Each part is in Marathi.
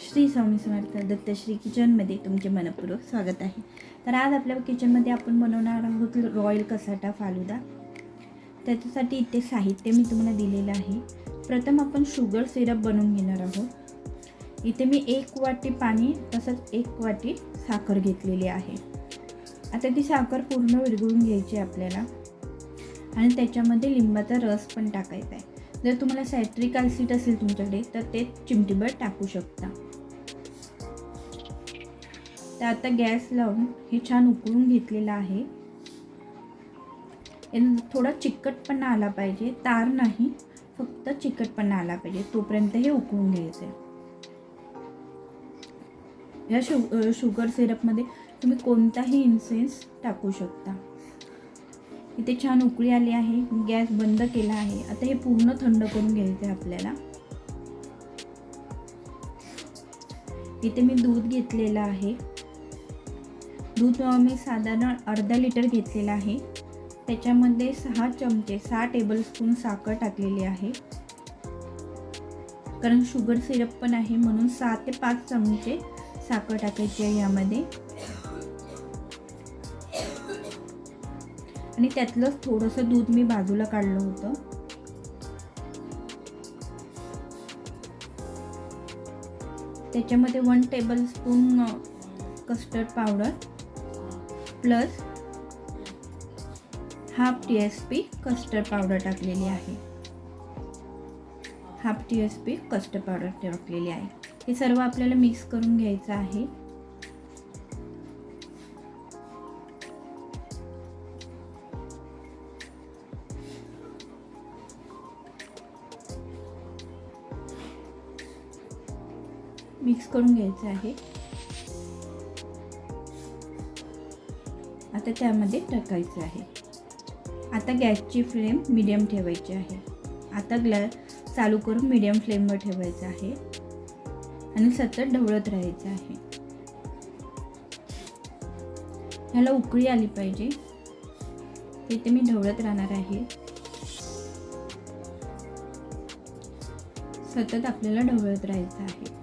श्री स्वामी समर्थ दत्तश्री किचनमध्ये तुमचे मनपूर्वक स्वागत आहे। तर आज आपल्या किचनमध्ये आपण बनवणार आहोत रॉयल कसाटा फालुदा। त्याच्यासाठी इथे साहित्य मी तुम्हाला दिलेलं आहे। प्रथम आपण शुगर सिरप बनवून घेणार आहोत। इथे मी 1 वाटी पाणी तसंच 1 वाटी साखर घेतलेली आहे। आता ती साखर पूर्ण विरघळून घ्यायची आपल्याला आणि त्याच्यामध्ये लिंबाचा रस पण टाकायचा आहे। जर तुम्हाला सायट्रिक ॲसिड असेल तुमच्याकडे तर ते चिमटीभर टाकू शकता। तर आता गॅस लावून हे छान उकळून घेतलेलं आहे। थोडा चिकटपणा आला पाहिजे, तार नाही, फक्त चिकटपणा आला पाहिजे तोपर्यंत हे उकळून घ्यायचं आहे। या शुगर सिरपमध्ये तुम्ही कोणताही इन्सेन्स टाकू शकता। इथे छान उकळी आली आहे, गॅस बंद केला आहे। आता हे पूर्ण थंड करून घ्यायचं आहे आपल्याला। इथे मी दूध घेतलेलं आहे। दूध मी साधारण अर्धा लिटर घेतलेलं आहे। त्याच्यामध्ये 6 चमचे 6 टेबलस्पून साखर टाकलेली आहे, कारण शुगर सिरप पण आहे म्हणून 6 ते 5 चमचे साखर टाकायची आहे यामध्ये। आणि त्यातलं थोडंसं दूध मी बाजूला काढलं होतं। त्याच्यामध्ये 1 tablespoon custard powder plus half TSP custard powder टाकलेली आहे। हाफ TSP कस्टर्ड पावडर टाकलेली आहे। हे सर्व आपल्याला मिक्स करून घ्यायचं आहे। मिक्स करून घ्यायचं आहे। आता त्यामध्ये टाकायचं आहे। आता गॅसची फ्लेम मीडियम ठेवायची आहे। आता गॅस चालू करून मीडियम फ्लेमवर ठेवायचं आहे आणि सतत ढवळत राहायचं आहे। ह्याला उकळी आली पाहिजे, इथे मी ढवळत राहणार आहे। सतत आपल्याला ढवळत राहायचं आहे।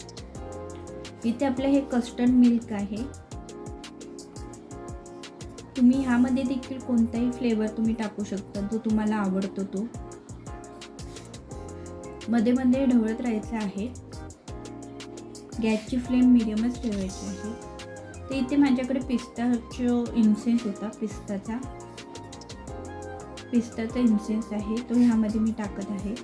इथे आपलं हे कस्टर्ड मिल्क आहे। तुम्ही ह्यामध्ये देखील कोणताही फ्लेवर तुम्ही टाकू शकता जो तुम्हाला आवडतो तो। मध्ये मध्ये ढवळत राहायचं आहे। गॅसची फ्लेम मीडियमच ठेवायची आहे। तर इथे माझ्याकडे पिस्ताचा इन्सेन्स होता, पिस्ताचा इन्सेन्स आहे तो ह्यामध्ये मी टाकत आहे।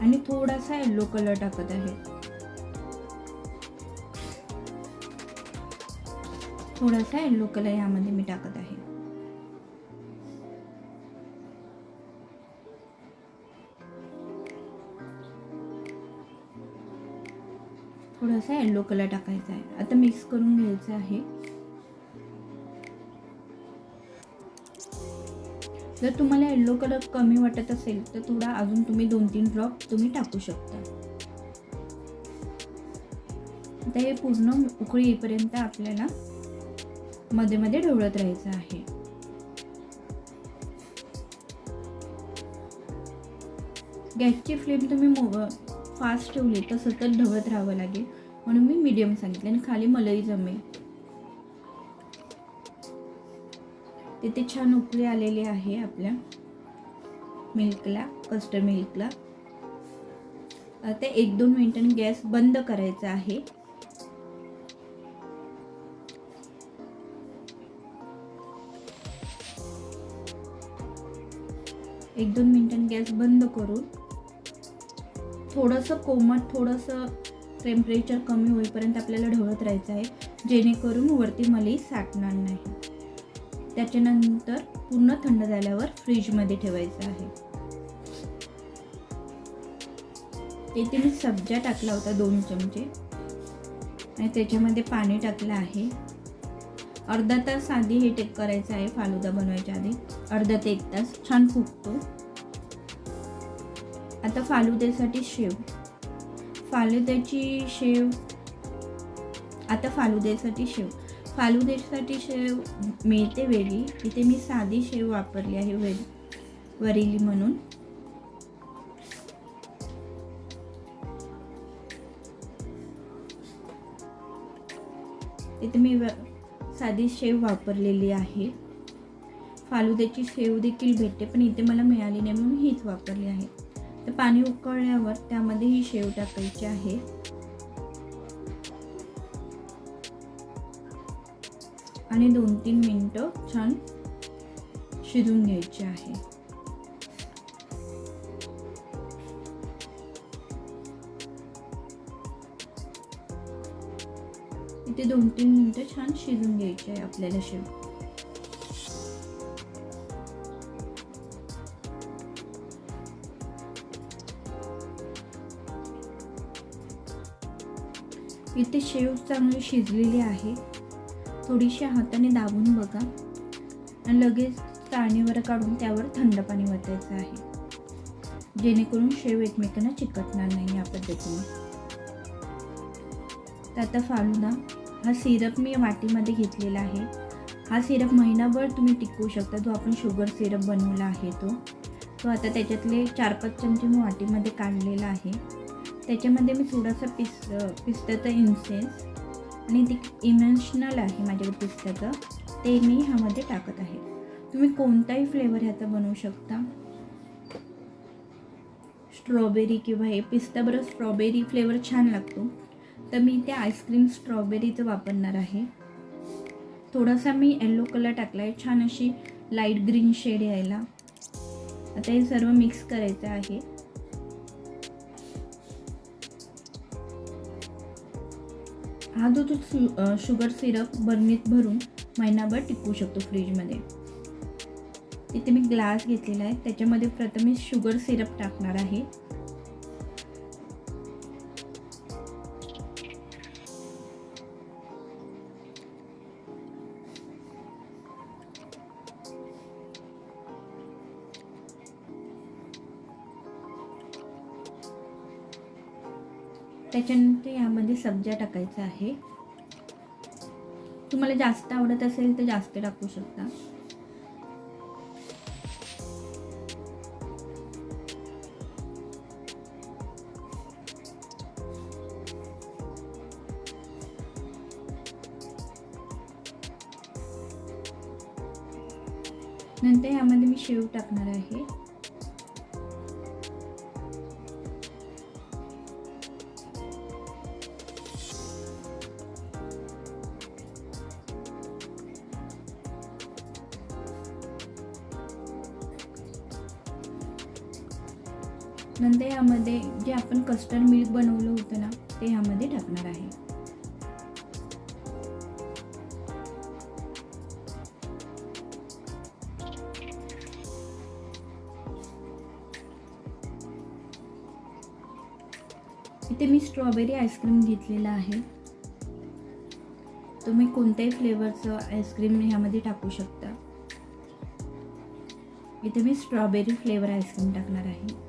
आणि थोडासा येलो कलर टाकत आहे। थोडासा येलो कलर यामध्ये मी टाकत आहे। थोडासा येलो कलर टाकायचा आहे। आता मिक्स करून घ्यायचं आहे। जर तुम्हाला येलो कलर कमी वाटत असेल तर थोडा अजून तुम्ही 2-3 ड्रॉप तुम्ही टाकू शकता। आता हे पूर्ण उकळी येईपर्यंत आपल्याला मध्ये मध्ये ढवळत राहायचं आहे। गॅसची फ्लेम तुम्ही फास्ट ठेवली तर सतत ढवळत राहावं लागेल, म्हणून मी मीडियम सांगितले आणि खाली मलई जमेल। तिथे छान उकळी आलेली आहे आपल्या मिल्कला, कस्टर्ड मिल्कला। आता 1-2 मिनिटांनी गॅस बंद करायचा आहे। एक 2 मिनिटांनी गॅस बंद करून थोडंसं कोमट, थोडंसं टेम्परेचर कमी होईपर्यंत आपल्याला ढवळत राहायचं आहे, जेणेकरून वरती मलई साठणार नाही। त्याच्यानंतर पूर्ण थंड झाल्यावर फ्रीजमध्ये ठेवायचं आहे। इथे मी सब्जा टाकला होता 2 चमचे आणि त्याच्यामध्ये पाणी टाकलं आहे। अर्धा तास आधी हे करायचं आहे, फालुदा बनवायच्या आधी अर्धा ते 1 तास छान फुगतो। आता फालुद्यासाठी शेव मिळते वेगळी। इथे मी साधी शेव वापरली आहे, वरिली म्हणून। इथे मी साधी शेव वापरलेली आहे. फालुद्याची शेव देखील भेटते, पण इथे मला मिळाली नाही म्हणून हीच वापरली आहे. तर पाणी उकळल्यावर त्यामध्ये ही शेव टाकायची आहे. आणि 2-3 मिनिटं छान शिजून घ्यायची आहे. इथे 2-3 मिनिटं छान शिजून घ्यायची आहे आपल्याला शेव. इथे शेव चांगली शिजलेली आहे. थोडीशी हाताने दाबून बघा आणि लगेच चाळणीवर काढून त्यावर थंड पाणी वतायचं आहे, जेणेकरून शेव एकमेकांना चिकटणार नाही या पद्धतीने. तर आता फालुदा हा सिरप मी वाटीमध्ये घेतलेला आहे. हा सिरप महिनाभर तुम्ही टिकवू शकता. जो आपण शुगर सिरप बनवला आहे तो आता त्याच्यातले 4-5 चमचे मी वाटीमध्ये काढलेला आहे. त्याच्यामध्ये मी थोडासा पिस्त्याचा इन्सेन्स आणि ते इमोशनल आहे माझ्याकडे पिस्त्याचं, ते मी ह्यामध्ये टाकत आहे. तुम्ही कोणताही फ्लेवर ह्याचा बनवू शकता. स्ट्रॉबेरी किंवा हे पिस्ताबरोबर स्ट्रॉबेरी फ्लेवर छान लागतो, तर मी ते आईस्क्रीम स्ट्रॉबेरीचं वापरणार आहे. थोडासा मी येलो कलर टाकला आहे, छान अशी लाईट ग्रीन शेड यायला. आता हे सर्व मिक्स करायचं आहे. हा जो शुगर सिरप बर्नीत भरून महिनाभर टिकवू शकतो फ्रीजमध्ये. इथे मी ग्लास घेतलेला आहे, त्याच्यामध्ये प्रथम मी शुगर सिरप टाकणार आहे. त्याच्यानंतर यामध्ये सब्जा टाकायचा आहे. तुम्हाला जास्त आवडत असेल तर जास्त टाकू शकता. नंतर यामध्ये मी शेव टाकणार आहे. नंतर यामध्ये जे आपण कस्टर्ड मिल्क बनवलं होतं ना, ते ह्यामध्ये टाकणार आहे. इथे मी स्ट्रॉबेरी आईस्क्रीम घेतलेला आहे. तुम्ही कोणत्याही फ्लेवरचं आईस्क्रीम ह्यामध्ये टाकू शकता. इथे मी स्ट्रॉबेरी फ्लेवर आईस्क्रीम टाकणार आहे.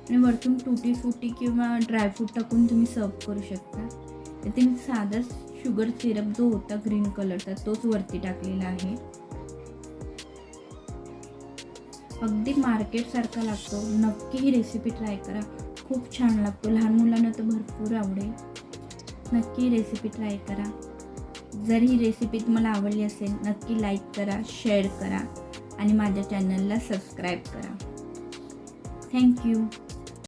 आणि वरतून टूटी फ्रुटी किंवा ड्रायफ्रूट टाकून तुम्ही सर्व करू शकता. इथे मी साधा शुगर सिरप जो होता ग्रीन कलरचा तोच वरती टाकलेला आहे. अगदी मार्केटसारखा लागतो. नक्की ही रेसिपी ट्राय करा, खूप छान लागतो. लहान मुलांना तर भरपूर आवडेल. नक्की रेसिपी ट्राय करा. जर ही रेसिपी तुम्हाला आवडली असेल नक्की लाईक करा, शेअर करा आणि माझ्या चॅनलला सबस्क्राईब करा. थँक्यू.